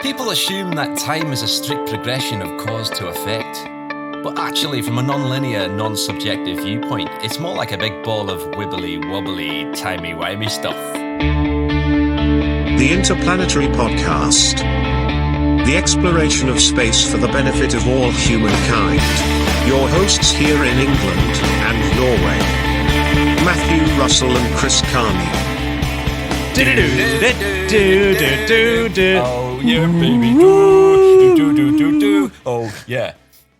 People assume that time is a strict progression of cause to effect. But actually, from a non-linear, non-subjective viewpoint, it's more like a big ball of wibbly-wobbly, timey-wimey stuff. The Interplanetary Podcast. The exploration of space for the benefit of all humankind. Your hosts here in England and Norway, Matthew Russell and Chris Carney. Oh yeah, baby. Do. Oh yeah.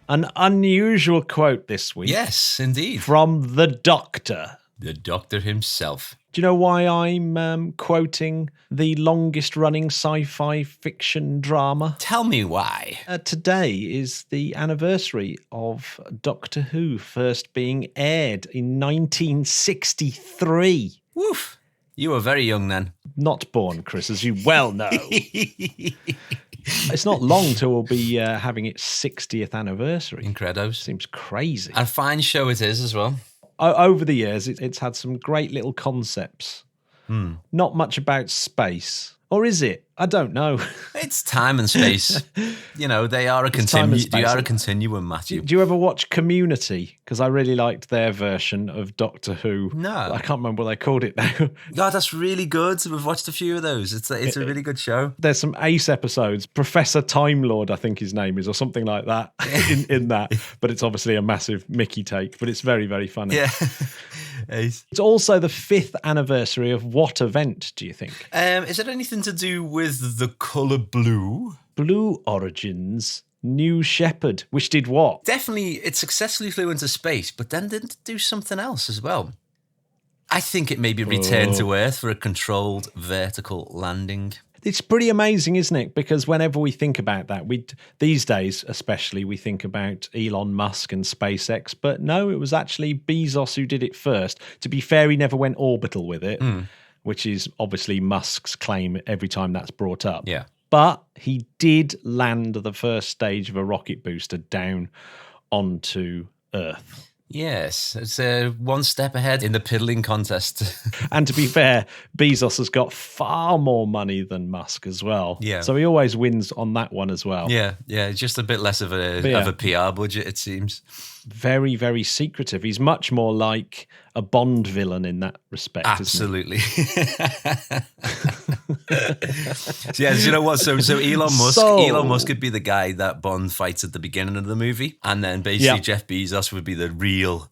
An unusual quote this week. Yes, indeed. From the Doctor. The Doctor himself. Do you know why I'm quoting the longest-running sci-fi fiction drama? Tell me why. Today is the anniversary of Doctor Who first being aired in 1963. Woof. You were very young then. Not born, Chris, as you well know. It's not long till we'll be having its 60th anniversary. Incredos. Seems crazy. And a fine show it is as well. Over the years, it's had some great little concepts. Not much about space. Or is it? I don't know. It's time and space. You know, they are a continuum, Matthew. Do you ever watch Community? Because I really liked their version of Doctor Who. No. I can't remember what they called it now. God, that's really good. We've watched a few of those. It's a really good show. There's some ace episodes. Professor Time Lord, I think his name is, or something like that in that. But it's obviously a massive Mickey take, but it's very, very funny. Yeah. Ace. It's also the 5th anniversary of what event, do you think? Is it anything to do with the colour blue? Blue Origin's New Shepard, which did what? Definitely, it successfully flew into space, but then didn't do something else as well. I think it maybe returned to Earth for a controlled vertical landing. It's pretty amazing, isn't it? Because whenever we think about that, these days especially, we think about Elon Musk and SpaceX. But no, it was actually Bezos who did it first. To be fair, he never went orbital with it, which is obviously Musk's claim every time that's brought up. Yeah. But he did land the first stage of a rocket booster down onto Earth. Yes, it's one step ahead in the piddling contest. And to be fair, Bezos has got far more money than Musk as well. Yeah. So he always wins on that one as well. Yeah, just a bit less of a PR budget, it seems. Very, very secretive. He's much more like a Bond villain in that respect. Absolutely. Yeah, you know what? So Elon Musk could be the guy that Bond fights at the beginning of the movie, and then basically Jeff Bezos would be the real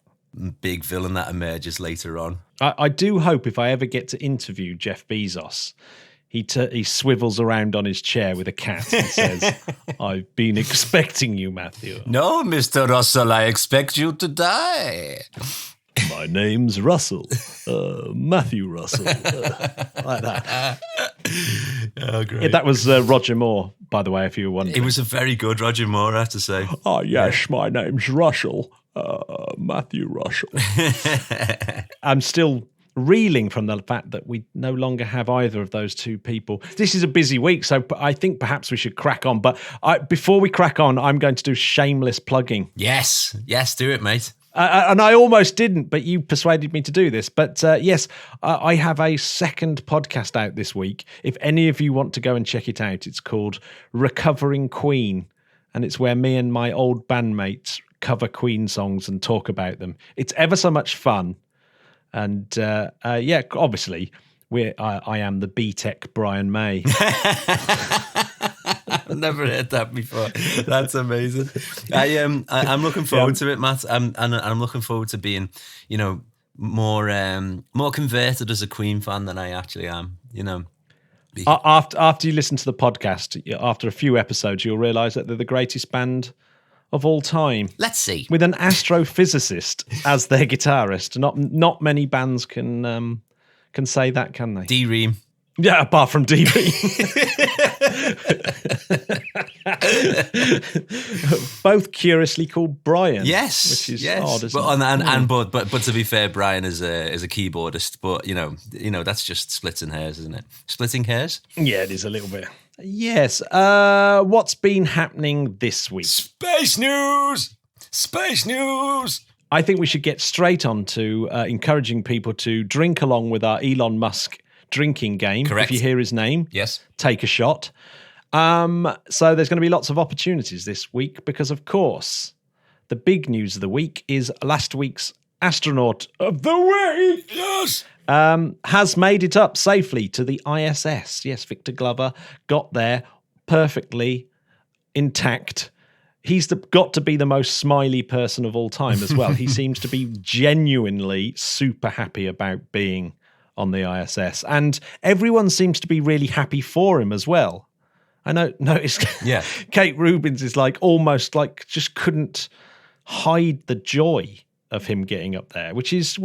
big villain that emerges later on. I do hope if I ever get to interview Jeff Bezos, he swivels around on his chair with a cat and says, "I've been expecting you, Matthew." No, Mr. Russell, I expect you to die. My name's Russell, Matthew Russell, like that. Oh, great. Yeah, that was Roger Moore, by the way, if you were wondering. It was a very good Roger Moore, I have to say. Oh, yes, my name's Russell, Matthew Russell. I'm still reeling from the fact that we no longer have either of those two people. This is a busy week, so I think perhaps we should crack on. But before we crack on, I'm going to do shameless plugging. Yes, do it, mate. And I almost didn't, but you persuaded me to do this. But yes, I have a second podcast out this week. If any of you want to go and check it out, it's called Recovering Queen. And it's where me and my old bandmates cover Queen songs and talk about them. It's ever so much fun. And yeah, obviously, I am the B-Tech Brian May. I've never heard that before. That's amazing. I'm looking forward to it, Matt. And I'm looking forward to being, more converted as a Queen fan than I actually am. After you listen to the podcast, after a few episodes, you'll realise that they're the greatest band of all time. Let's see. With an astrophysicist as their guitarist. Not many bands can say that, can they? D-Ream. Yeah, apart from DB. Both curiously called Brian. Yes, which is yes. odd, isn't it? But to be fair, Brian is a keyboardist. But you know that's just splitting hairs, isn't it? Splitting hairs. Yeah, it is a little bit. Yes. What's been happening this week? Space news. I think we should get straight on to encouraging people to drink along with our Elon Musk drinking game. Correct. If you hear his name, yes, take a shot. So there's going to be lots of opportunities this week because, of course, the big news of the week is last week's astronaut of the week has made it up safely to the ISS. Yes, Victor Glover got there perfectly intact. He's got to be the most smiley person of all time as well. He seems to be genuinely super happy about being on the ISS. And everyone seems to be really happy for him as well. I noticed Kate Rubins is like almost like just couldn't hide the joy of him getting up there, which it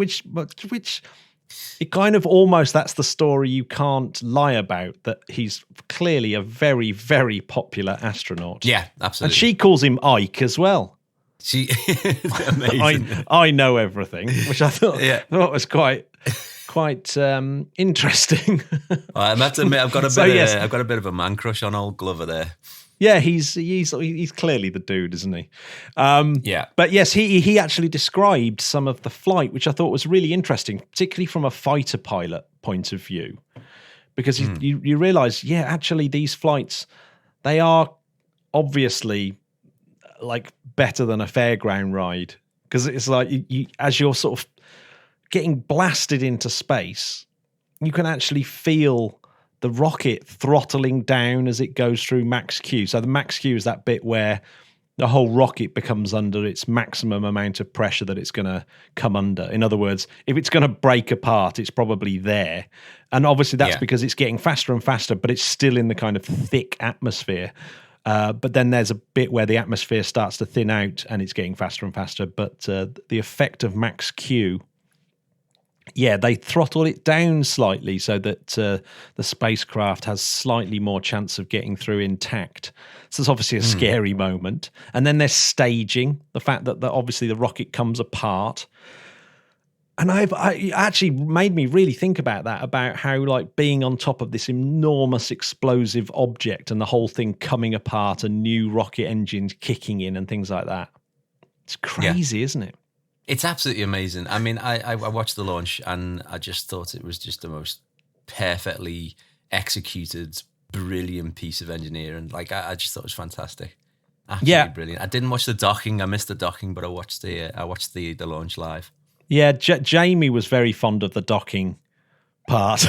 kind of almost, that's the story you can't lie about, that he's clearly a very, very popular astronaut. Yeah, absolutely. And she calls him Ike as well. She amazing. I know everything, which I thought was quite interesting. I have to admit, I've got a bit of a man crush on old Glover there. Yeah, he's clearly the dude, isn't he? But yes, he actually described some of the flight, which I thought was really interesting, particularly from a fighter pilot point of view, because you realise, actually these flights, they are obviously like better than a fairground ride, because it's like you as you're sort of getting blasted into space, you can actually feel the rocket throttling down as it goes through max Q. So the max Q is that bit where the whole rocket becomes under its maximum amount of pressure that it's going to come under. In other words, if it's going to break apart, it's probably there. And obviously that's because it's getting faster and faster, but it's still in the kind of thick atmosphere. But then there's a bit where the atmosphere starts to thin out and it's getting faster and faster. But the effect of max Q, they throttle it down slightly so that the spacecraft has slightly more chance of getting through intact. So it's obviously a scary moment. And then there's staging, the fact that obviously the rocket comes apart. And I actually made me really think about that, about how like being on top of this enormous explosive object and the whole thing coming apart and new rocket engines kicking in and things like that. It's crazy, isn't it? It's absolutely amazing. I mean, I watched the launch and I just thought it was just the most perfectly executed, brilliant piece of engineering. Like, I just thought it was fantastic. Absolutely brilliant. I didn't watch the docking. I missed the docking, but I watched the launch live. Yeah, Jamie was very fond of the docking part.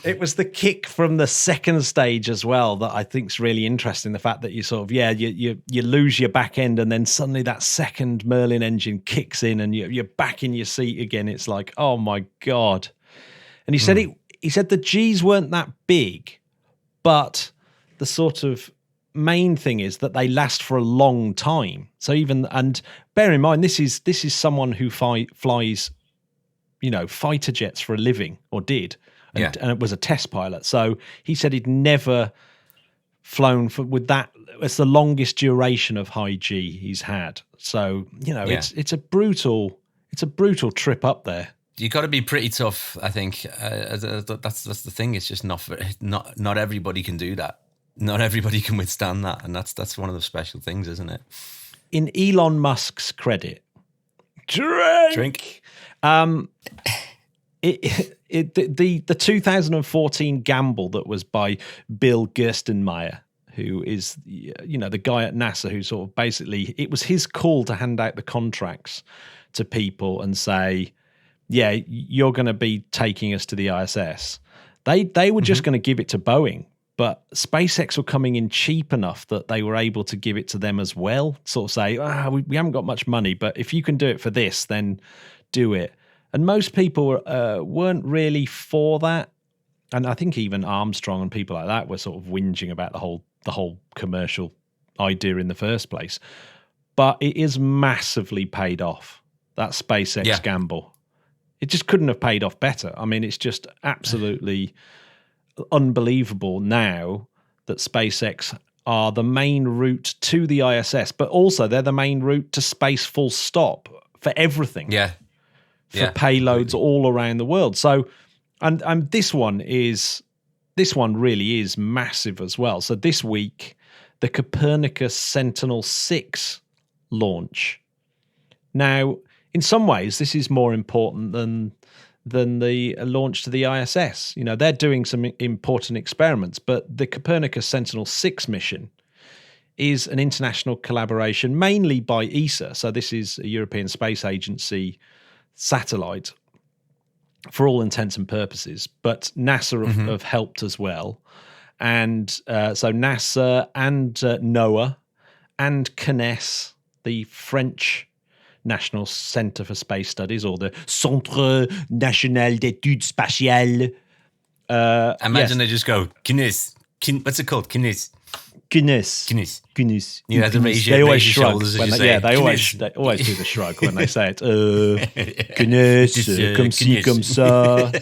It was the kick from the second stage as well that I think is really interesting. The fact that you sort of, you lose your back end and then suddenly that second Merlin engine kicks in and you're back in your seat again. It's like, oh my God. And he said the G's weren't that big, but the sort of main thing is that they last for a long time. So and bear in mind, this is someone who flies, fighter jets for a living, or did. And it was a test pilot. So he said he'd never flown with that. It's the longest duration of high G he's had. So, it's a brutal trip up there. You got to be pretty tough, I think. That's the thing. It's just not everybody can do that. Not everybody can withstand that. And that's one of the special things, isn't it? In Elon Musk's credit, drink. The 2014 gamble that was by Bill Gerstenmaier, who is the guy at NASA who sort of basically, it was his call to hand out the contracts to people and say, you're going to be taking us to the ISS. They were just going to give it to Boeing, but SpaceX were coming in cheap enough that they were able to give it to them as well. Sort of say, we haven't got much money, but if you can do it for this, then do it. And most people weren't really for that. And I think even Armstrong and people like that were sort of whinging about the whole commercial idea in the first place. But it is massively paid off, that SpaceX gamble. It just couldn't have paid off better. I mean, it's just absolutely unbelievable now that SpaceX are the main route to the ISS, but also they're the main route to space full stop for everything. For payloads all around the world. So, and this one really is massive as well. So this week, the Copernicus Sentinel 6 launch. Now, in some ways, this is more important than the launch to the ISS. They're doing some important experiments, but the Copernicus Sentinel 6 mission is an international collaboration, mainly by ESA. So this is a European Space Agency satellite for all intents and purposes, but NASA have helped as well. And so NASA and NOAA and CNES, the French National Centre for Space Studies, or the Centre National d'Études Spatiales. Imagine they just go, CNES. What's it called? CNES. CNES. You have to raise your shoulders as you say. Yeah, they always do the shrug when they say it. CNES, comme ci, comme ça.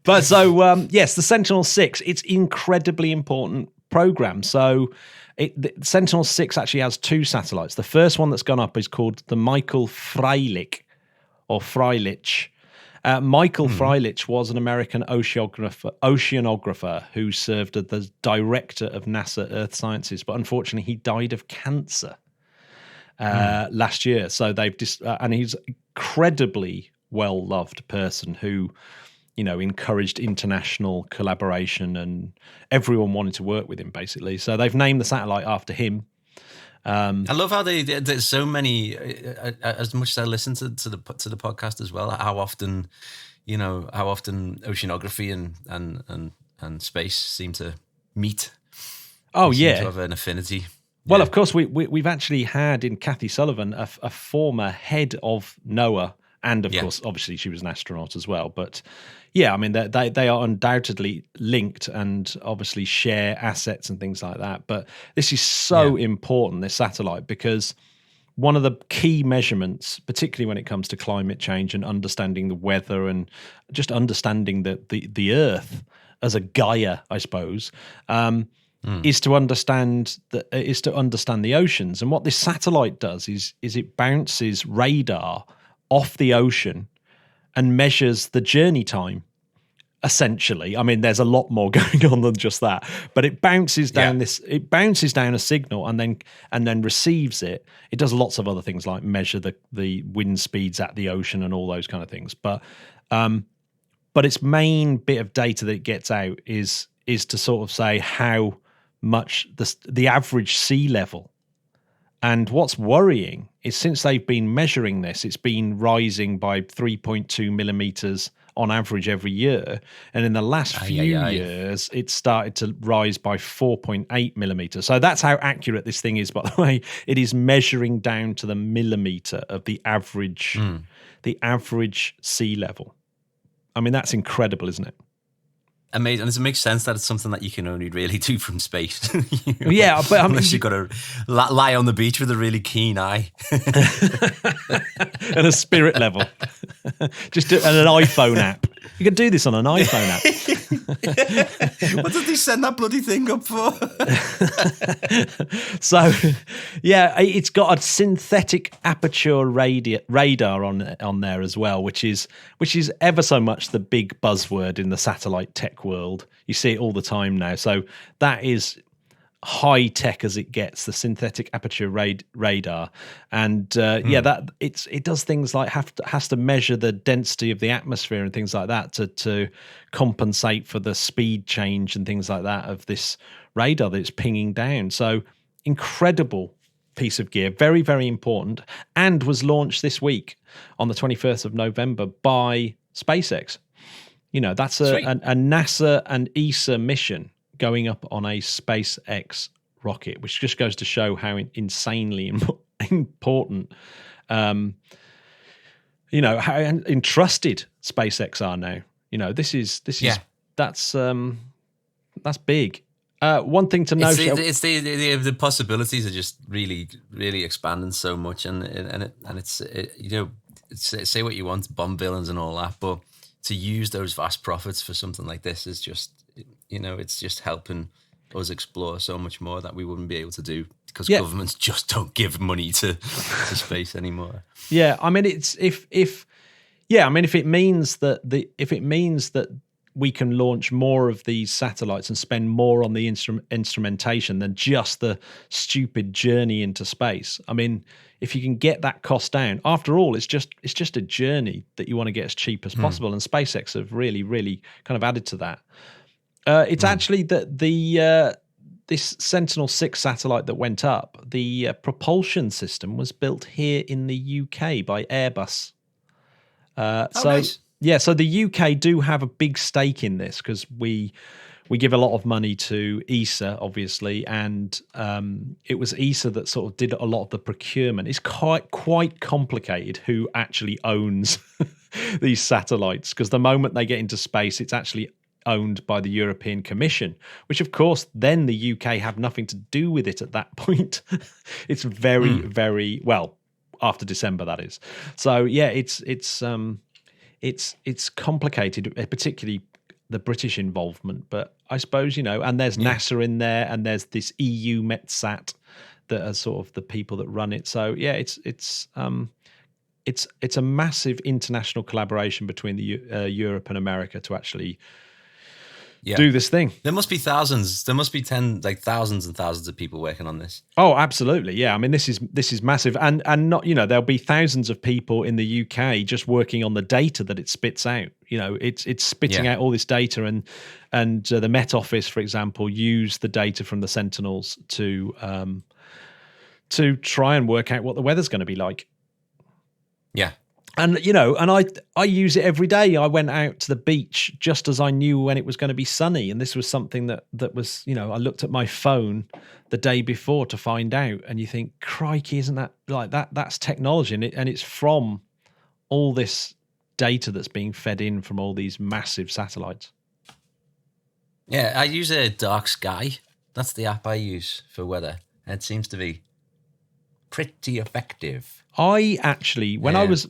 But so, yes, the Sentinel 6, it's incredibly important program. So the Sentinel 6 actually has 2 satellites. The first one that's gone up is called the Michael Freilich, or Freilich. Michael Freilich was an American oceanographer who served as the director of NASA Earth Sciences, but unfortunately he died of cancer last year. So they've and he's an incredibly well-loved person who, encouraged international collaboration, and everyone wanted to work with him, basically. So they've named the satellite after him. I love how there's so many. As much as I listen to the podcast as well, how often oceanography and space seem to meet. Oh, seem yeah, to have an affinity. Well, of course, we've actually had in Kathy Sullivan a former head of NOAA, and of course, obviously, she was an astronaut as well. But yeah, I mean, they are undoubtedly linked and obviously share assets and things like that. But this is so important, this satellite, because one of the key measurements, particularly when it comes to climate change and understanding the weather and just understanding the Earth as a Gaia, I suppose, is to understand the oceans. And what this satellite does is it bounces radar off the ocean and measures the journey time, essentially. I mean, there's a lot more going on than just that, but it bounces down it bounces down a signal and then receives it. It does lots of other things like measure the wind speeds at the ocean and all those kind of things. But its main bit of data that it gets out is to sort of say how much the average sea level. And what's worrying is since they've been measuring this, it's been rising by 3.2 millimeters on average every year. And in the last few years, it started to rise by 4.8 millimeters. So that's how accurate this thing is, by the way. It is measuring down to the millimeter of the average sea level. I mean, that's incredible, isn't it? Amazing. And it makes sense that it's something that you can only really do from space. Yeah, but unless you've got to lie on the beach with a really keen eye and a spirit level, just and an iPhone app. You can do this on an iPhone app. What did they send that bloody thing up for? So, yeah, it's got a synthetic aperture radar on there as well, which is ever so much the big buzzword in the satellite tech world. You see it all the time now. So that is high tech as it gets, the synthetic aperture radar, and that it does things like has to measure the density of the atmosphere and things like that to compensate for the speed change and things like that of this radar that it's pinging down. So incredible piece of gear, very, very important, and was launched this week on the 21st of November by SpaceX. That's a NASA and ESA mission going up on a SpaceX rocket, which just goes to show how insanely important, how entrusted SpaceX are now. That's big. One thing to note, it's the possibilities are just really, really expanding so much, and it's say what you want, bomb villains and all that, but to use those vast profits for something like this is just, it's just helping us explore so much more that we wouldn't be able to do because governments just don't give money to space anymore. Yeah, I mean, if it means that we can launch more of these satellites and spend more on the instrumentation than just the stupid journey into space. I mean, if you can get that cost down, after all, it's just a journey that you want to get as cheap as possible. And SpaceX have really, really kind of added to that. It's actually that this Sentinel-6 satellite that went up, the propulsion system was built here in the UK by Airbus. Nice. Yeah, so the UK do have a big stake in this because we give a lot of money to ESA, obviously, and it was ESA that sort of did a lot of the procurement. It's quite complicated who actually owns these satellites, because the moment they get into space, it's actually owned by the European Commission, which of course then the UK have nothing to do with it at that point. It's very, very well after December, that is. So yeah, it's complicated, particularly the British involvement. But I suppose, and there's NASA in there, and there's this EU METSAT that are sort of the people that run it. So yeah, it's a massive international collaboration between the Europe and America to actually do this thing. There must be thousands. There must be thousands and thousands of people working on this. Oh, absolutely. Yeah. I mean, this is massive. And not, there'll be thousands of people in the UK just working on the data that it spits out. It's spitting out all this data, and the Met Office, for example, use the data from the Sentinels to try and work out what the weather's going to be like. Yeah. And, and I use it every day. I went out to the beach just as I knew when it was going to be sunny. And this was something that was, I looked at my phone the day before to find out. And you think, crikey, isn't that like that? That's technology. And it's from all this data that's being fed in from all these massive satellites. Yeah, I use a Dark Sky. That's the app I use for weather. It seems to be pretty effective. I actually, when I was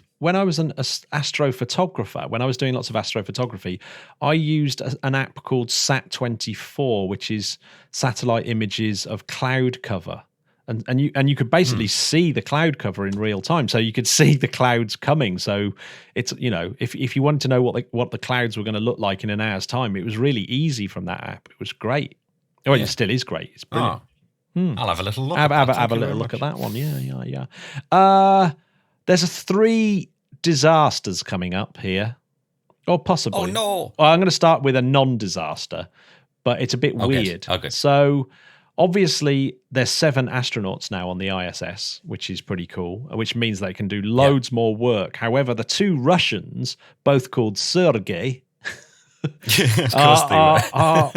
an astrophotographer, when I was doing lots of astrophotography, I used an app called Sat24, which is satellite images of cloud cover, and you could basically see the cloud cover in real time, so you could see the clouds coming. So it's if you wanted to know what the clouds were going to look like in an hour's time, it was really easy from that app. It was great. Oh, it still is great. It's brilliant. I'll have a little look. Have a little look at that one. Yeah. There's 3 disasters coming up here, or possibly. Oh no! Well, I'm going to start with a non-disaster, but it's a bit weird. Okay. So obviously, there's 7 astronauts now on the ISS, which is pretty cool. Which means they can do loads more work. However, the 2 Russians, both called Sergei, are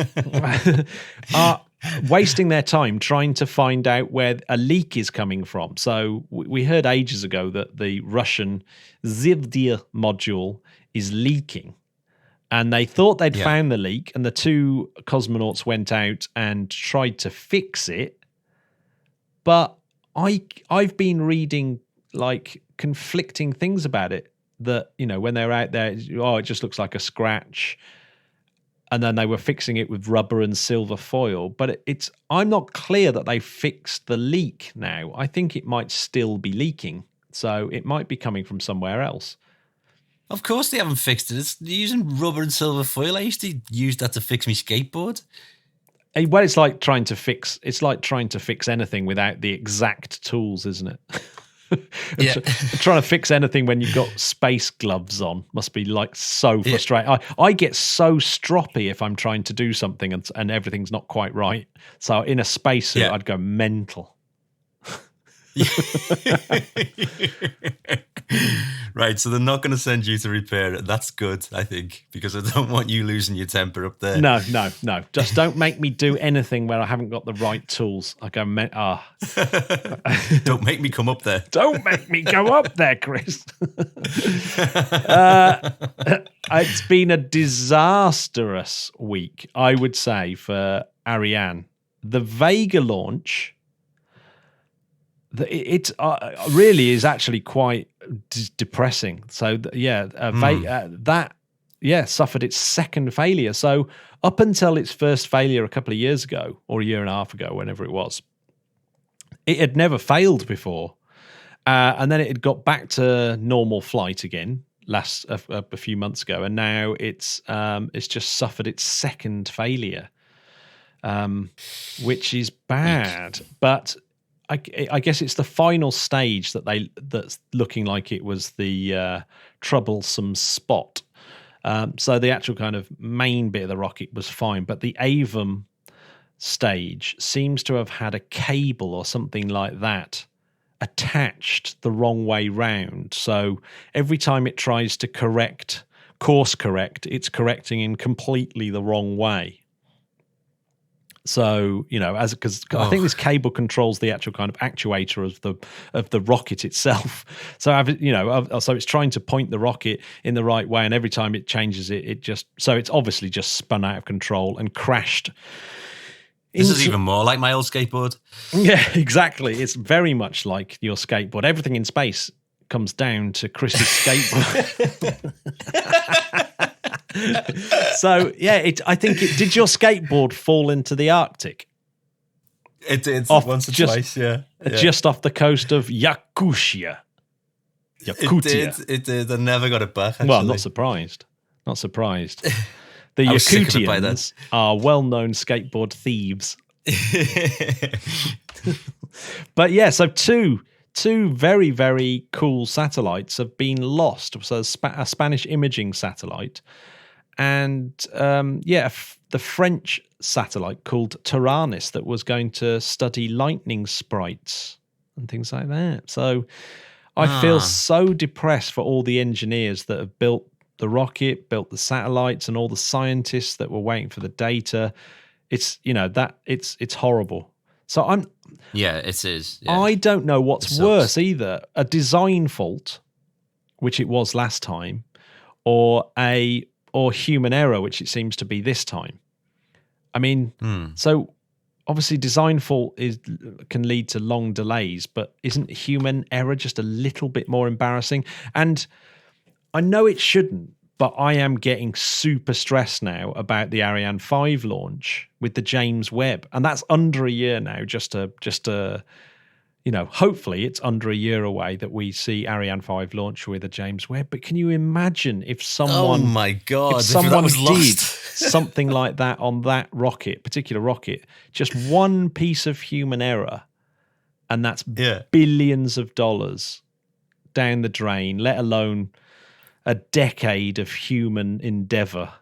wasting their time trying to find out where a leak is coming from. So we heard ages ago that the Russian Zivdir module is leaking, and they thought they'd found the leak, and the 2 cosmonauts went out and tried to fix it. But I've been reading conflicting things about it, that when they're out there, it just looks like a scratch. And then they were fixing it with rubber and silver foil. But I'm not clear that they fixed the leak now. I think it might still be leaking. So it might be coming from somewhere else. Of course they haven't fixed it. It's using rubber and silver foil. I used to use that to fix my skateboard. Well, it's like trying to fix anything without the exact tools, isn't it? Trying to fix anything when you've got space gloves on must be so frustrating. I get so stroppy if I'm trying to do something and everything's not quite right. So in a spacesuit, I'd go mental. Right, so they're not going to send you to repair it. That's good, I think, because I don't want you losing your temper up there. No. Just don't make me do anything where I haven't got the right tools. I go, Don't make me come up there. Don't make me go up there, Chris. It's been a disastrous week, I would say, for Ariane. The Vega launch, it really is actually quite depressing. So that suffered its second failure. So up until its first failure a couple of years ago, or a year and a half ago, whenever it was, it had never failed before. And then it had got back to normal flight again, a few months ago, and now it's just suffered its second failure, which is bad. But I guess it's the final stage that's looking like it was the troublesome spot. So the actual kind of main bit of the rocket was fine, but the Avum stage seems to have had a cable or something like that attached the wrong way round. So every time it tries to course correct, it's correcting in completely the wrong way. So, because I think this cable controls the actual kind of actuator of the rocket itself. So, so it's trying to point the rocket in the right way, and every time it changes so it's obviously just spun out of control and crashed. This is even more like my old skateboard. Yeah, exactly. It's very much like your skateboard. Everything in space comes down to Chris's skateboard. So, yeah, I think did your skateboard fall into the Arctic? It did once or twice, yeah. Just off the coast of Yakutia. It did. I never got it back, actually. Well, not surprised. The Yakutians are well-known skateboard thieves. But yeah, so two very, very cool satellites have been lost. So a Spanish imaging satellite and the French satellite called Taranis that was going to study lightning sprites and things like that. So I feel so depressed for all the engineers that have built the rocket, built the satellites, and all the scientists that were waiting for the data. It's it's horrible. So it is. Yeah. I don't know what's worse either: a design fault, which it was last time, or human error, which it seems to be this time. I mean, so obviously design fault can lead to long delays, but isn't human error just a little bit more embarrassing? And I know it shouldn't, but I am getting super stressed now about the Ariane 5 launch with the James Webb. And that's under a year now, hopefully it's under a year away that we see Ariane 5 launch with a James Webb. But can you imagine if someone... Oh my God, if someone was did something like that on that particular rocket, just one piece of human error, and that's billions of dollars down the drain, let alone a decade of human endeavor.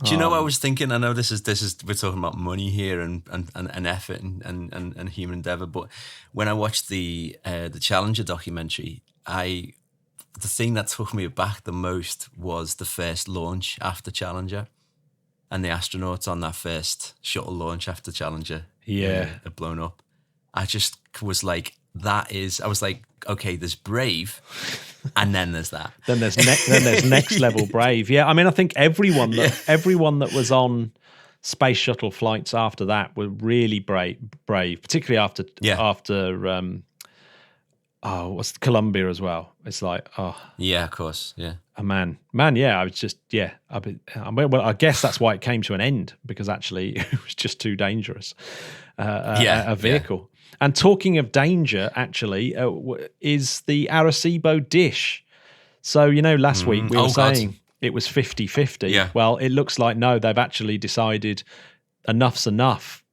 Do you know what I was thinking? I know this is we're talking about money here and effort and human endeavor, but when I watched the Challenger documentary, the thing that took me back the most was the first launch after Challenger, and the astronauts on that first shuttle launch after Challenger had blown up. I just was like, I was like, okay, there's brave, and then there's that. then there's next level brave. Yeah, I mean, I think everyone that was on space shuttle flights after that were really brave, particularly after what's Columbia as well. It's like, yeah, of course, yeah. Man, yeah, I was just, I guess that's why it came to an end, because actually it was just too dangerous. A vehicle. Yeah. And talking of danger, actually, is the Arecibo dish. So, last week we were saying it was 50-50. Yeah. Well, it looks like, no, they've actually decided enough's enough.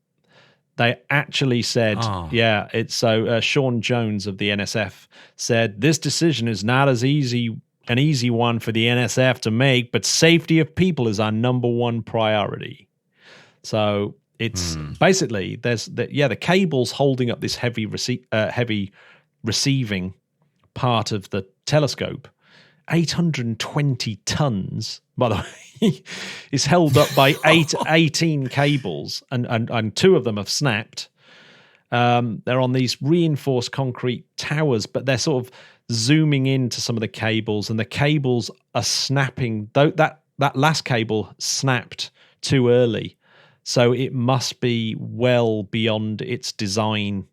They actually said, Sean Jones of the NSF said, this decision is not an easy one for the NSF to make, but safety of people is our number one priority. So it's basically the cable's holding up this heavy receiving part of the telescope. 820 tons, by the way, is held up by 18 cables, and two of them have snapped. They're on these reinforced concrete towers, but they're sort of zooming into some of the cables, and the cables are snapping. That last cable snapped too early, so it must be well beyond its design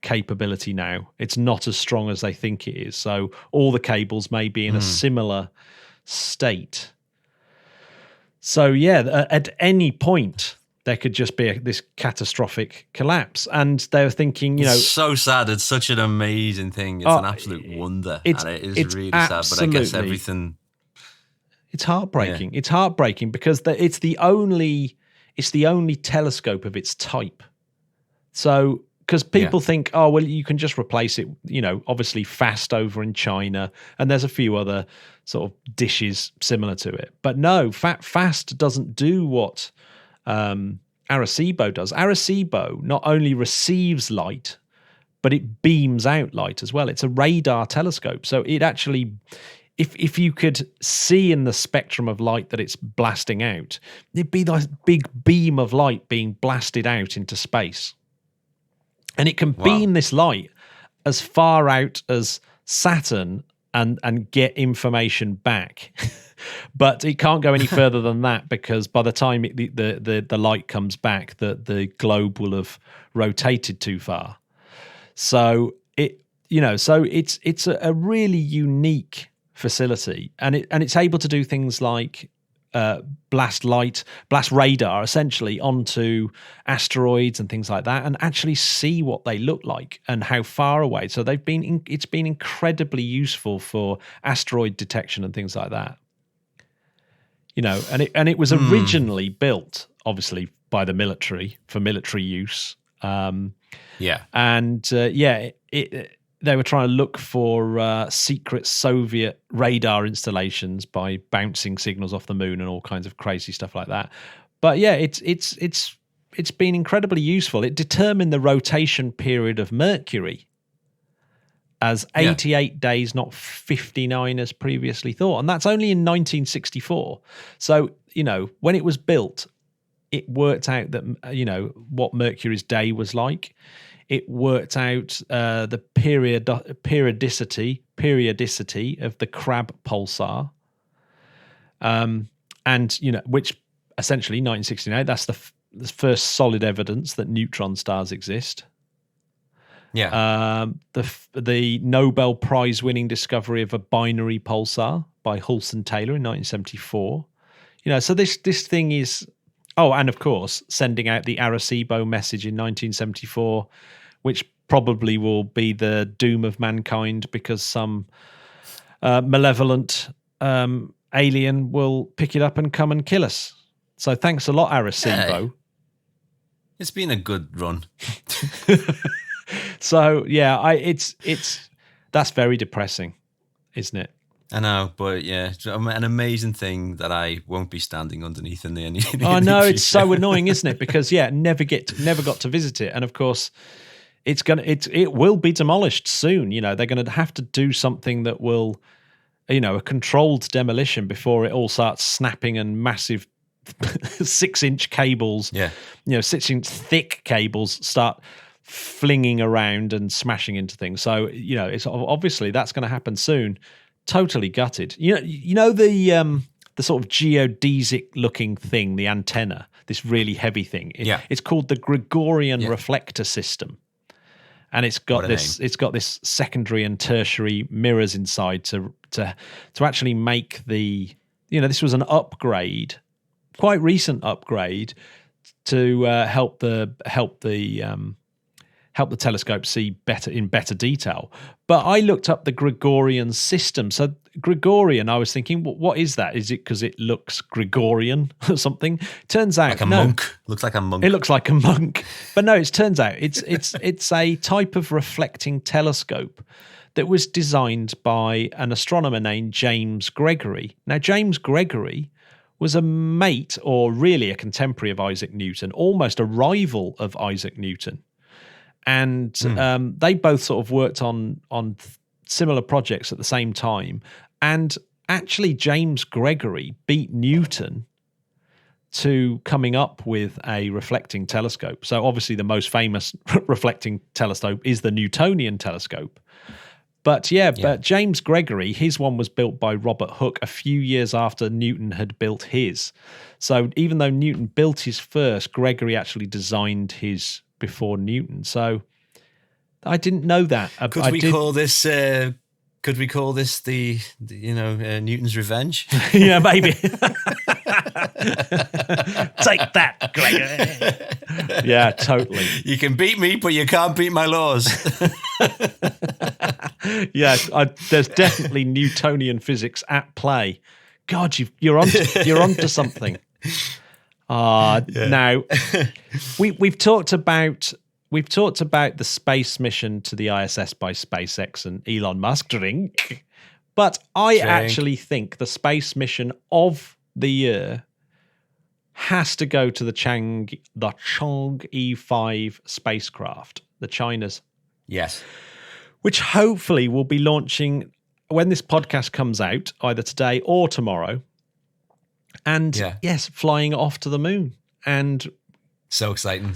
capability now. It's not as strong as they think it is. So all the cables may be in a similar state. So at any point, there could just be this catastrophic collapse. And they were thinking, it's so sad. It's such an amazing thing. It's an absolute wonder. And it is really sad, but I guess everything... It's heartbreaking. Yeah. It's heartbreaking because it's the only telescope of its type. So, because people think, oh, well, you can just replace it, obviously FAST over in China, and there's a few other sort of dishes similar to it. But no, FAST doesn't do what Arecibo does. Arecibo not only receives light, but it beams out light as well. It's a radar telescope. So it actually, if you could see in the spectrum of light that it's blasting out, it'd be this big beam of light being blasted out into space. And it can beam this light as far out as Saturn and get information back. But it can't go any further than that, because by the time the light comes back, the globe will have rotated too far. So it's a really unique facility, and it's able to do things like blast radar essentially onto asteroids and things like that, and actually see what they look like and how far away. So it's been incredibly useful for asteroid detection and things like that. And it was originally built obviously by the military for military use. They were trying to look for secret Soviet radar installations by bouncing signals off the moon and all kinds of crazy stuff like that. But yeah, it's been incredibly useful. It determined the rotation period of Mercury as 88 days, not 59 as previously thought. And that's only in 1964. So, when it was built, it worked out that, what Mercury's day was like. It worked out the periodicity of the Crab pulsar, which essentially 1969. That's the first solid evidence that neutron stars exist. Yeah. The Nobel Prize-winning discovery of a binary pulsar by Hulse Taylor in 1974. So this thing is. Oh, and of course, sending out the Arecibo message in 1974, which probably will be the doom of mankind because some malevolent alien will pick it up and come and kill us. So thanks a lot, Arecibo. Hey, it's been a good run. So yeah, that's very depressing, isn't it? I know, but yeah, an amazing thing that I won't be standing underneath in the end. I know, it's so annoying, isn't it? Because never got to visit it, and of course, it will be demolished soon. They're going to have to do something that will, a controlled demolition before it all starts snapping and massive 6-inch cables, 6-inch thick cables start flinging around and smashing into things. So it's obviously that's going to happen soon. Totally gutted. The sort of geodesic looking thing, the antenna, this really heavy thing. It's called the Gregorian reflector system, and it's got this secondary and tertiary mirrors inside to actually make the. This was an upgrade, quite recent upgrade, to help the telescope see better detail. But I looked up the Gregorian system. So Gregorian, I was thinking, what is that? Is it because it looks Gregorian or something? Turns out, like a monk. Looks like a monk. It looks like a monk. But no, it turns out it's a type of reflecting telescope that was designed by an astronomer named James Gregory. Now, James Gregory was a mate, or really a contemporary of Isaac Newton, almost a rival of Isaac Newton. And they both sort of worked on similar projects at the same time. And actually, James Gregory beat Newton to coming up with a reflecting telescope. So obviously the most famous reflecting telescope is the Newtonian telescope. But but James Gregory, his one was built by Robert Hooke a few years after Newton had built his. So even though Newton built his first, Gregory actually designed his before Newton. So I didn't know that. Could we call this Could we call this the Newton's Revenge? Yeah, maybe. Take that, Gregor. Yeah, totally. You can beat me, but you can't beat my laws. Yeah, there's definitely Newtonian physics at play. God, you're onto something. Now we've talked about the space mission to the ISS by SpaceX and Elon Musk. Drink. But I actually think the space mission of the year has to go to the Chang'e 5 spacecraft, the China's. Yes. Which hopefully will be launching when this podcast comes out, either today or tomorrow. And yes, flying off to the moon. And so exciting.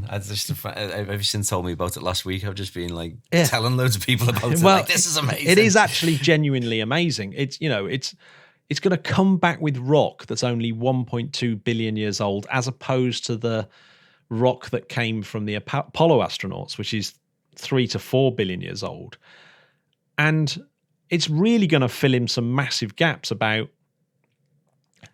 Ever since told me about it last week, I've just been like telling loads of people about it. Like, this is amazing. It is actually genuinely amazing. It's it's going to come back with rock that's only 1.2 billion years old, as opposed to the rock that came from the Apollo astronauts, which is 3 to 4 billion years old. And it's really going to fill in some massive gaps about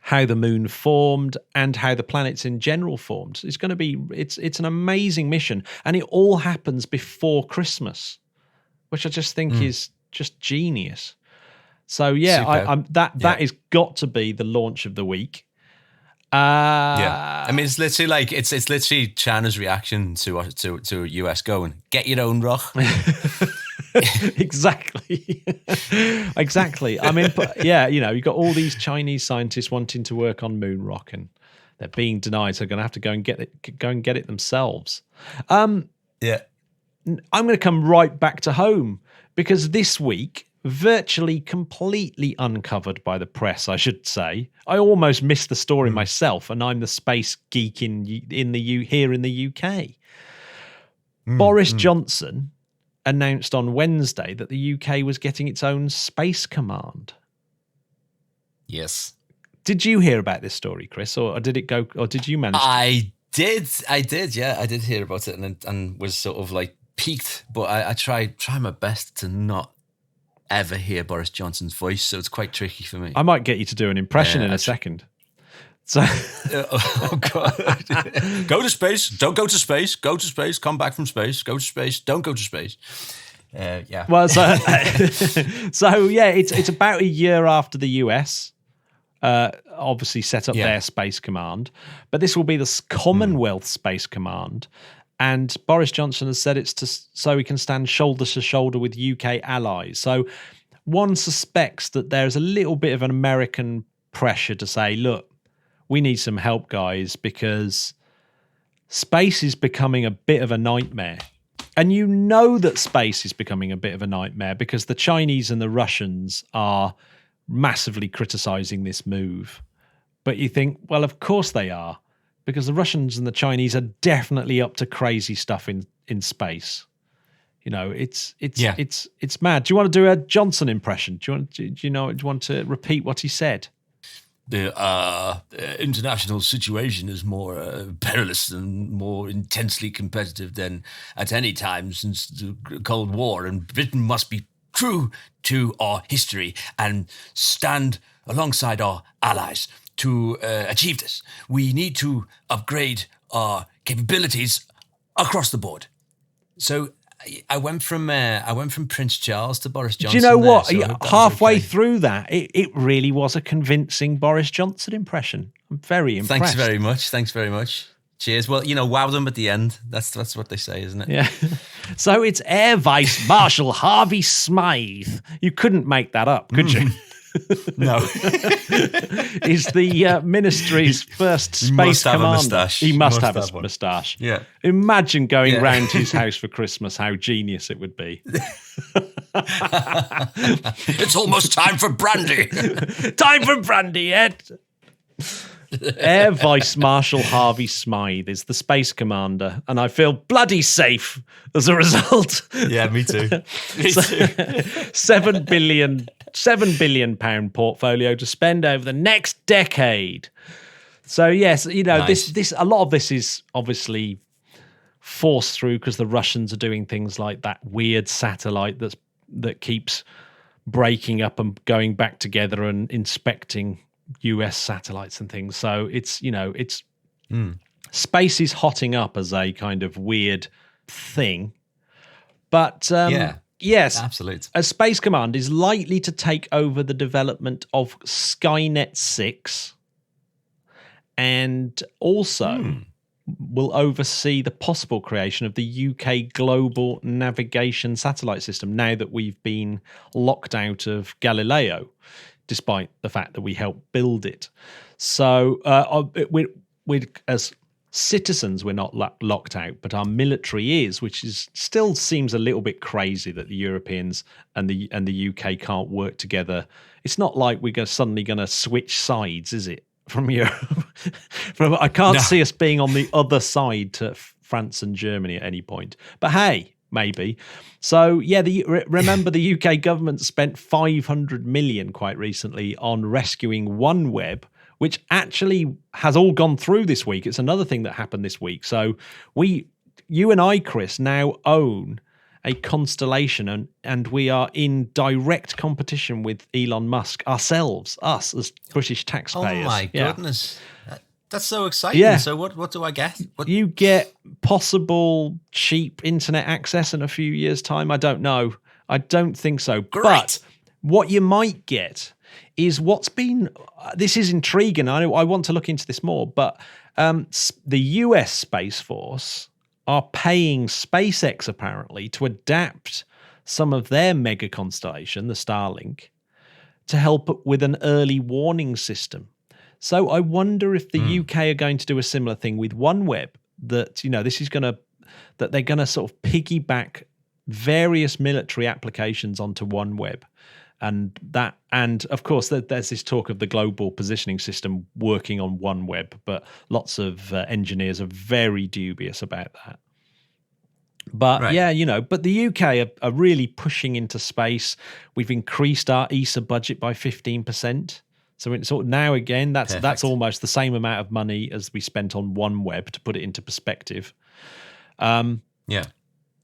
how the moon formed and how the planets in general formed. It's going to be, it's an amazing mission. And it all happens before Christmas, which I just think is just genius. So yeah, that has got to be the launch of the week. I mean, it's literally like it's literally China's reaction to US going, get your own rock. Exactly. I mean, but you've got all these Chinese scientists wanting to work on moon rock, and they're being denied, so they're going to have to go and get it themselves. I'm going to come right back to home, because this week, virtually completely uncovered by the press, I should say. I almost missed the story myself, and I'm the space geek here in the UK. Boris Johnson announced on Wednesday that the UK was getting its own space command. Yes. Did you hear about this story, Chris, or did it go? Or did you manage? I did. Yeah, I did hear about it, and was sort of like piqued. But I try my best to not ever hear Boris Johnson's voice, so it's quite tricky for me. I might get you to do an impression in a second. So, oh God! Go to space. Don't go to space. Go to space. Come back from space. Go to space. Don't go to space. Yeah. Well, so it's about a year after the US obviously set up their space command, but this will be the Commonwealth Space Command. And Boris Johnson has said it's so he can stand shoulder to shoulder with UK allies. So one suspects that there's a little bit of an American pressure to say, look, we need some help, guys, because space is becoming a bit of a nightmare. And you know that space is becoming a bit of a nightmare because the Chinese and the Russians are massively criticizing this move. But you think, well, of course they are, because the Russians and the Chinese are definitely up to crazy stuff in space. You know, it's mad. Do you want to do a Johnson impression? Do you want to repeat what he said? The international situation is more perilous and more intensely competitive than at any time since the Cold War, and Britain must be true to our history and stand alongside our allies to achieve this. We need to upgrade our capabilities across the board. So I went from Prince Charles to Boris Johnson. Do you know what? So halfway through that, it really was a convincing Boris Johnson impression. I'm very impressed. Thanks very much. Cheers. Well, wow them at the end. That's what they say, isn't it? Yeah. So it's Air Vice Marshal Harvey Smythe. You couldn't make that up, could you? No. He's the ministry's first space commander. He must have a moustache. Yeah. Imagine going round his house for Christmas, how genius it would be. It's almost time for brandy. Time for brandy, Ed. Air Vice Marshal Harvey Smythe is the space commander, and I feel bloody safe as a result. Yeah, me too. £7 billion portfolio to spend over the next decade. So yes, nice. this a lot of this is obviously forced through because the Russians are doing things like that weird satellite that keeps breaking up and going back together and inspecting US satellites and things. So it's, space is hotting up as a kind of weird thing. But yes, absolutely. A Space Command is likely to take over the development of Skynet 6 and also will oversee the possible creation of the UK Global Navigation Satellite System now that we've been locked out of Galileo, despite the fact that we helped build it. So we're as citizens, we're not locked out, but our military is, which is still seems a little bit crazy that the Europeans and the UK can't work together. It's not like we're suddenly going to switch sides, is it? From Europe, I can't see us being on the other side to France and Germany at any point. But hey, maybe. So yeah, remember the UK government spent 500 million quite recently on rescuing OneWeb, which actually has all gone through this week. It's another thing that happened this week. So you and I, Chris, now own a constellation, and we are in direct competition with Elon Musk ourselves, us as British taxpayers. Oh my goodness. That's so exciting. Yeah. So what do I get? You get possible cheap internet access in a few years' time. I don't know. I don't think so. Great. But what you might get is this is intriguing. I want to look into this more, but the US Space Force are paying SpaceX apparently to adapt some of their mega constellation, the Starlink, to help with an early warning system. So I wonder if the UK are going to do a similar thing with OneWeb, that that they're going to sort of piggyback various military applications onto OneWeb. And of course, there's this talk of the global positioning system working on OneWeb, but lots of engineers are very dubious about that. But right. But the UK are really pushing into space. We've increased our ESA budget by 15%. So it's sort of now again, that's almost the same amount of money as we spent on OneWeb, to put it into perspective.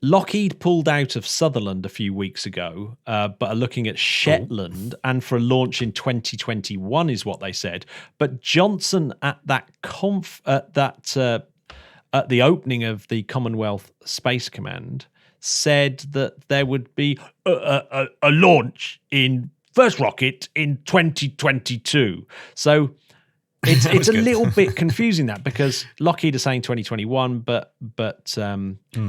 Lockheed pulled out of Sutherland a few weeks ago, but are looking at Shetland and for a launch in 2021 is what they said. But Johnson at at the opening of the Commonwealth Space Command said that there would be a launch in first rocket in 2022. So it's a little bit confusing, that, because Lockheed are saying 2021, but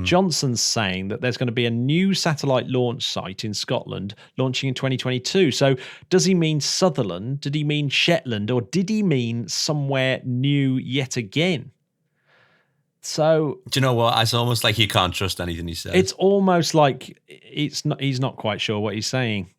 Johnson's saying that there's going to be a new satellite launch site in Scotland launching in 2022. So does he mean Sutherland? Did he mean Shetland? Or did he mean somewhere new yet again? So do you know what? It's almost like you can't trust anything he says. It's almost like he's not quite sure what he's saying.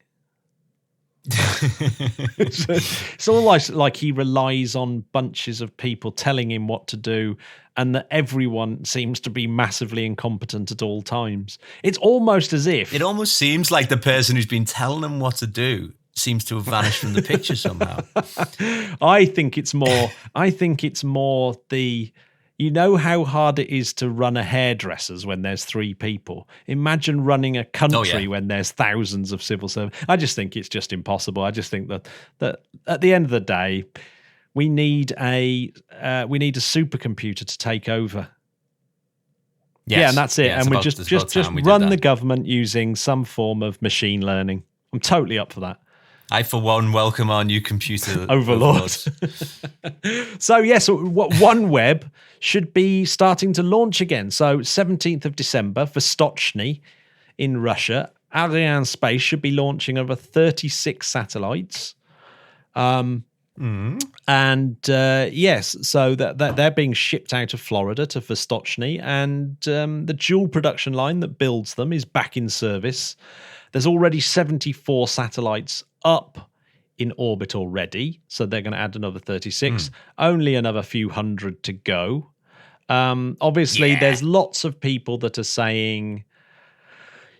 It's all like he relies on bunches of people telling him what to do, and that everyone seems to be massively incompetent at all times. It's almost as if... It almost seems like the person who's been telling him what to do seems to have vanished from the picture somehow. I think it's more the... You know how hard it is to run a hairdresser's when there's 3 people. Imagine running a country when there's thousands of civil servants. I just think it's just impossible. I just think that at the end of the day, we need a supercomputer to take over. Yes. Yeah, and that's it. And we just run the government using some form of machine learning. I'm totally up for that. I, for one, welcome our new computer overlords. So, yes, OneWeb should be starting to launch again. So, 17th of December for Stochny in Russia. Arianespace should be launching over 36 satellites. And, yes, so that they're being shipped out of Florida to Vostochny. And the dual production line that builds them is back in service. There's already 74 satellites up in orbit already, so they're going to add another 36. Only another few hundred to go. Obviously, there's lots of people that are saying,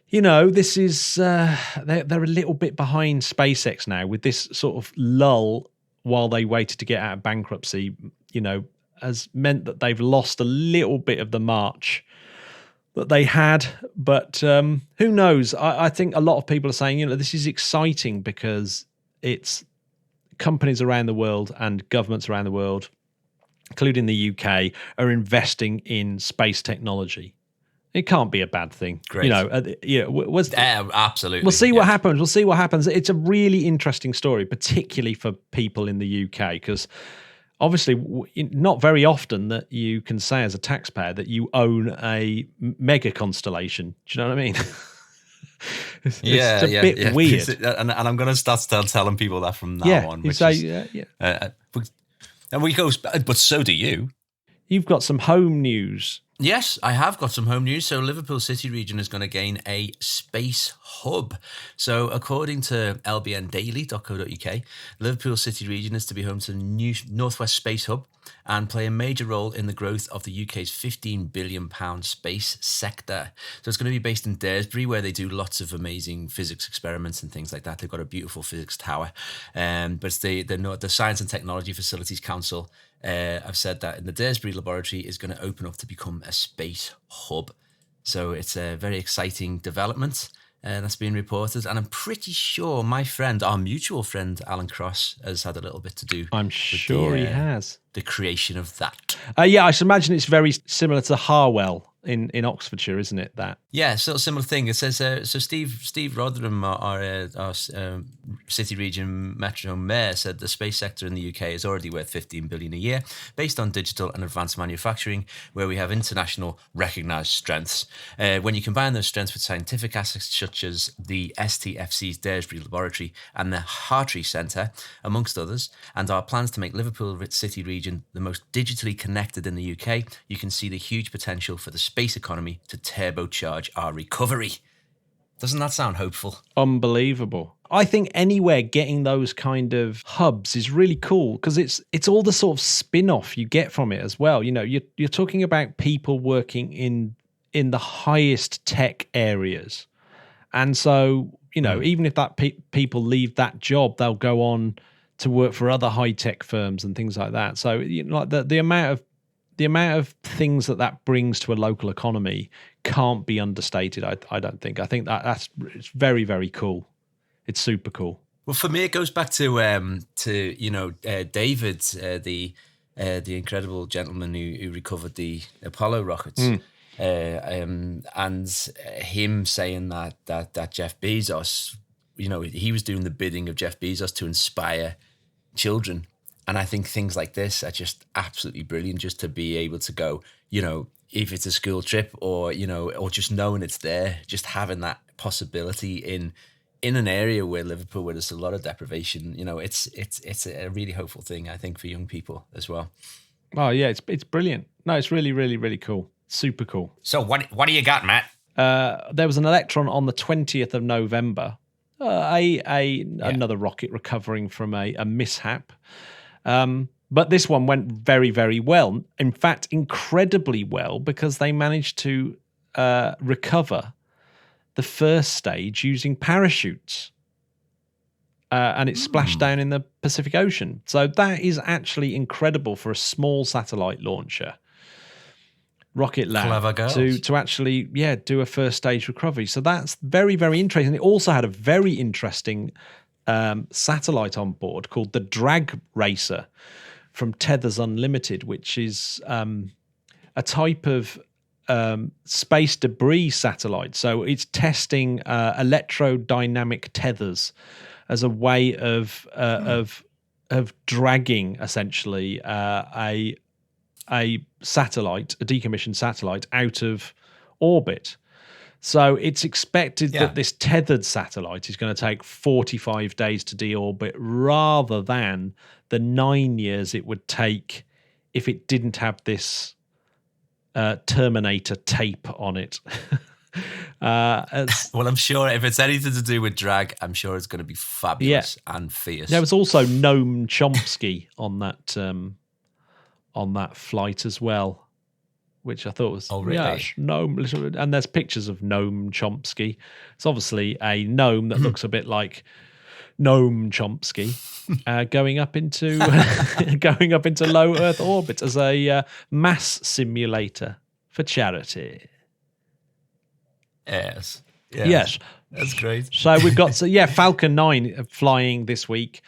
this is they're a little bit behind SpaceX now with this sort of lull while they waited to get out of bankruptcy. Has meant that they've lost a little bit of the march that they had, but who knows? I think a lot of people are saying, this is exciting because it's companies around the world and governments around the world, including the UK, are investing in space technology. It can't be a bad thing. Great. Absolutely. We'll see what happens. We'll see what happens. It's a really interesting story, particularly for people in the UK, because obviously not very often that you can say as a taxpayer that you own a mega constellation. Do you know what I mean? It's a bit weird. And I'm going to start telling people that from now on. And we go, but so do you. You've got some home news. Yes, I have got some home news. So Liverpool City region is going to gain a space hub. So according to lbndaily.co.uk, Liverpool City region is to be home to the new Northwest Space Hub and play a major role in the growth of the UK's £15 billion space sector. So it's going to be based in Daresbury, where they do lots of amazing physics experiments and things like that. They've got a beautiful physics tower. But it's the Science and Technology Facilities Council I've said that in the Daresbury laboratory is going to open up to become a space hub. So it's a very exciting development that's been reported. And I'm pretty sure our mutual friend, Alan Cross, has had a little bit to do. I'm sure he has. The creation of that. I should imagine it's very similar to Harwell in Oxfordshire, isn't it? That sort of similar thing. It says so. Steve Rotherham, our city region metronome mayor, said the space sector in the UK is already worth $15 billion a year, based on digital and advanced manufacturing, where we have international recognised strengths. When you combine those strengths with scientific assets such as the STFC's Daresbury laboratory and the Hartree Centre, amongst others, and our plans to make Liverpool City region the most digitally connected in the UK, you can see the huge potential for the space economy to turbocharge our recovery. Doesn't that sound hopeful? Unbelievable. I think anywhere getting those kind of hubs is really cool because it's all the sort of spin-off you get from it as well. You're talking about people working in the highest tech areas. And so, even if that people leave that job, they'll go on to work for other high-tech firms and things like that. So, like the amount of things that brings to a local economy can't be understated. I don't think. I think it's very, very cool. It's super cool. Well, for me, it goes back to David, the incredible gentleman who recovered the Apollo rockets, and him saying that Jeff Bezos, he was doing the bidding of Jeff Bezos to inspire children. And I think things like this are just absolutely brilliant, just to be able to go, if it's a school trip or just knowing it's there, just having that possibility in an area where Liverpool, where there's a lot of deprivation, it's a really hopeful thing, I think, for young people as well. Oh yeah, it's brilliant. No, it's really, really, really cool. Super cool. So what do you got, Matt? There was an Electron on the 20th of November, another rocket recovering from a mishap. But this one went very, very well. In fact, incredibly well, because they managed to recover the first stage using parachutes. And it splashed down in the Pacific Ocean. So that is actually incredible for a small satellite launcher, Rocket Lab, to actually do a first stage recovery. So that's very, very interesting. It also had a very interesting satellite on board called the Drag Racer from Tethers Unlimited, which is a type of space debris satellite. So it's testing electrodynamic tethers as a way of dragging essentially a satellite, a decommissioned satellite, out of orbit. So it's expected that this tethered satellite is going to take 45 days to deorbit rather than the 9 years it would take if it didn't have this Terminator tape on it. Well, I'm sure if it's anything to do with drag, I'm sure it's going to be fabulous and fierce. There was also Noam Chomsky on that flight as well, which I thought was Noam. And there's pictures of Noam Chomsky. It's obviously a gnome that looks a bit like Noam Chomsky going up into low Earth orbit as a mass simulator for charity. Yes. That's great. So we've got Falcon 9 flying this week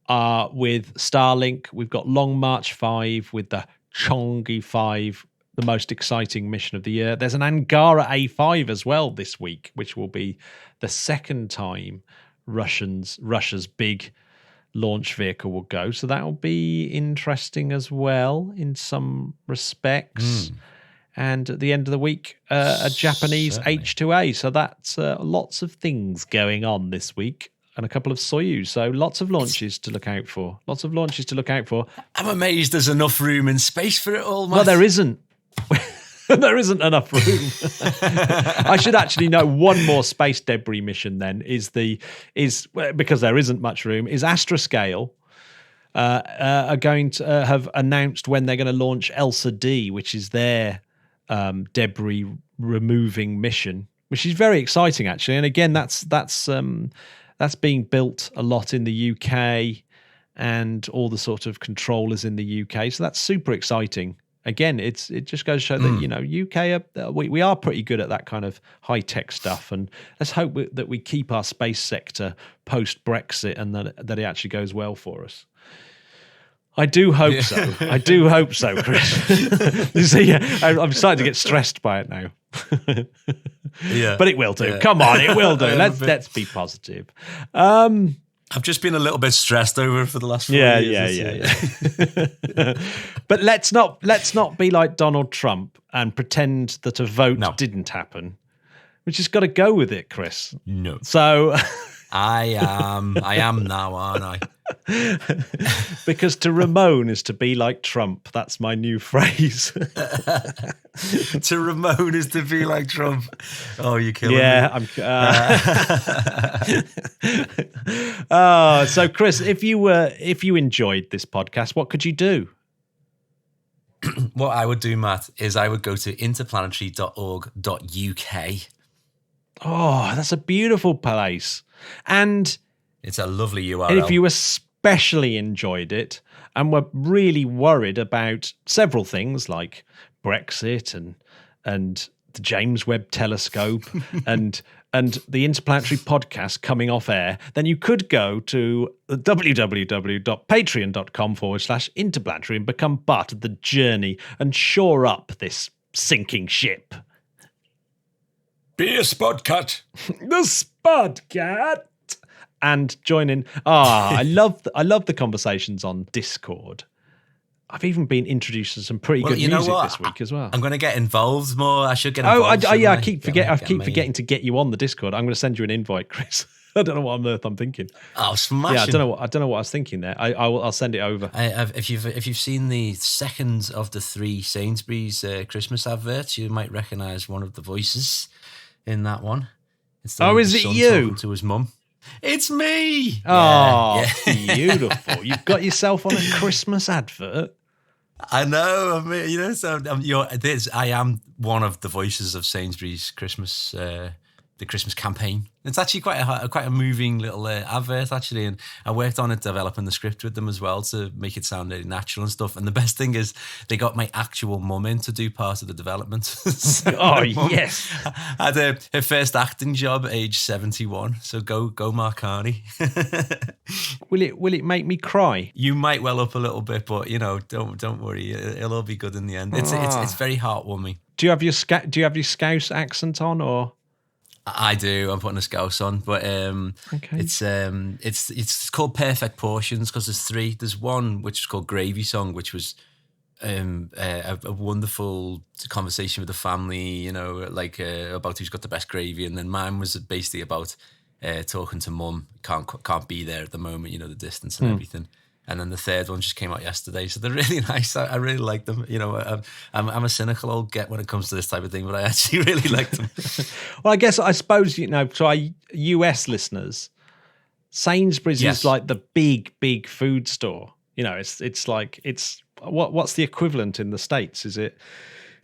with Starlink. We've got Long March 5 with the Chang'e 5, the most exciting mission of the year. There's an Angara A5 as well this week, which will be the second time Russia's big launch vehicle will go. So that will be interesting as well in some respects. And at the end of the week, a Japanese H2A. So that's lots of things going on this week, and a couple of Soyuz. So lots of launches to look out for. I'm amazed there's enough room in space for it all, Matt. Well, there isn't. There isn't enough room. I should actually know one more space debris mission then is because there isn't much room, is Astroscal are going to have announced when they're going to launch ELSA D, which is their debris removing mission, which is very exciting actually. And again, that's being built a lot in the UK and all the sort of controllers in the UK. So that's super exciting. Again, it just goes to show that UK we are pretty good at that kind of high tech stuff, and let's hope that we keep our space sector post Brexit and that it actually goes well for us. I do hope so. I do hope so, Chris. You see, I'm starting to get stressed by it now. But it will do. Yeah. Come on, it will do. Let's be positive. I've just been a little bit stressed over it for the last 4 years. Yeah. But let's not be like Donald Trump and pretend that a vote didn't happen. We just got to go with it, Chris. No. So I am now, aren't I? Because to Ramon is to be like Trump. That's my new phrase. To Ramon is to be like Trump. Oh, you're killing me. So Chris, if you enjoyed this podcast, what could you do? What I would do, Matt, is I would go to interplanetary.org.uk. Oh, that's a beautiful place. And it's a lovely URL. And if you especially enjoyed it and were really worried about several things like Brexit and the James Webb Telescope and the Interplanetary podcast coming off air, then you could go to www.patreon.com/interplanetary and become part of the journey and shore up this sinking ship. Be a Spudcat. The Spudcat. And join in. I love the conversations on Discord. I've even been introduced to some pretty good music this week as well. I'm going to get involved more. I should get involved. I keep forgetting to get you on the Discord. I'm going to send you an invite, Chris. I don't know what on earth I'm thinking. Oh, smashing! Yeah, I don't know what I was thinking there. I'll send it over. If you've seen the second of the 3 Sainsburys Christmas adverts, you might recognise one of the voices in that one. Is it you? To his mum. It's me. Oh, yeah. Beautiful! You've got yourself on a Christmas advert. I know. I am one of the voices of Sainsbury's Christmas, the Christmas campaign. It's actually quite a moving little advert, actually, and I worked on it, developing the script with them as well to make it sound really natural and stuff. And the best thing is they got my actual mum in to do part of the development. So yes! Had her first acting job at age 71. So go, Mark Carney. Will it make me cry? You might well up a little bit, but don't worry, it'll all be good in the end. It's very heartwarming. Do you have your Scouse accent on, or? I do. I'm putting a Scouse on, but okay. It's called Perfect Portions because there's 3. There's one which is called Gravy Song, which was a wonderful conversation with the family, about who's got the best gravy, and then mine was basically about talking to mum, can't be there at the moment, the distance and everything. And then the 3rd one just came out yesterday, so they're really nice. I really like them. I'm a cynical old get when it comes to this type of thing, but I actually really like them. Well, I suppose to our US listeners, Sainsbury's is like the big food store. It's what's the equivalent in the States? Is it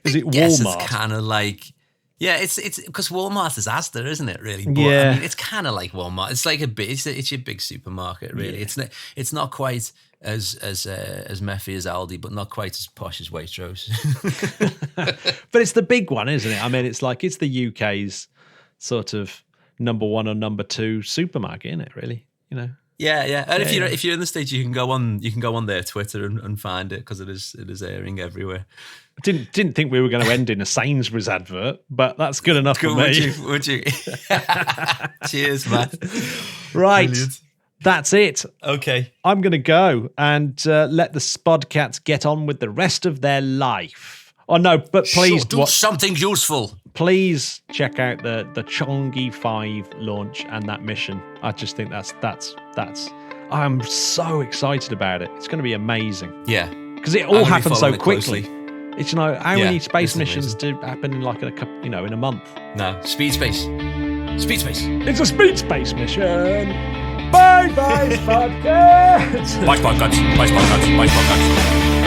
Walmart? It's kind of like. Yeah, it's because Walmart is Asda, isn't it? Really, but, yeah. I mean, it's kind of like Walmart. It's like it's your big supermarket, really. Yeah. It's not quite as methy as Aldi, but not quite as posh as Waitrose. But it's the big one, isn't it? I mean, it's the UK's sort of number 1 or number 2 supermarket, isn't it? Really, Yeah. And if you're in the States, you can go on their Twitter and find it, because it is airing everywhere. I didn't think we were going to end in a Sainsbury's advert, but that's good enough for me. Would you? Cheers, man. Right. Brilliant. That's it. Okay. I'm going to go and let the Spodcats get on with the rest of their life. Oh, no, but please do something useful. Please check out the Chang'e 5 launch and that mission. I just think that's I'm so excited about it. It's going to be amazing. Yeah. Because it all happens so quickly. Closely. It's how many space missions do happen in like in a month? No, speed space. It's a speed space mission. Bye, Spodcats. Bye, Spodcats.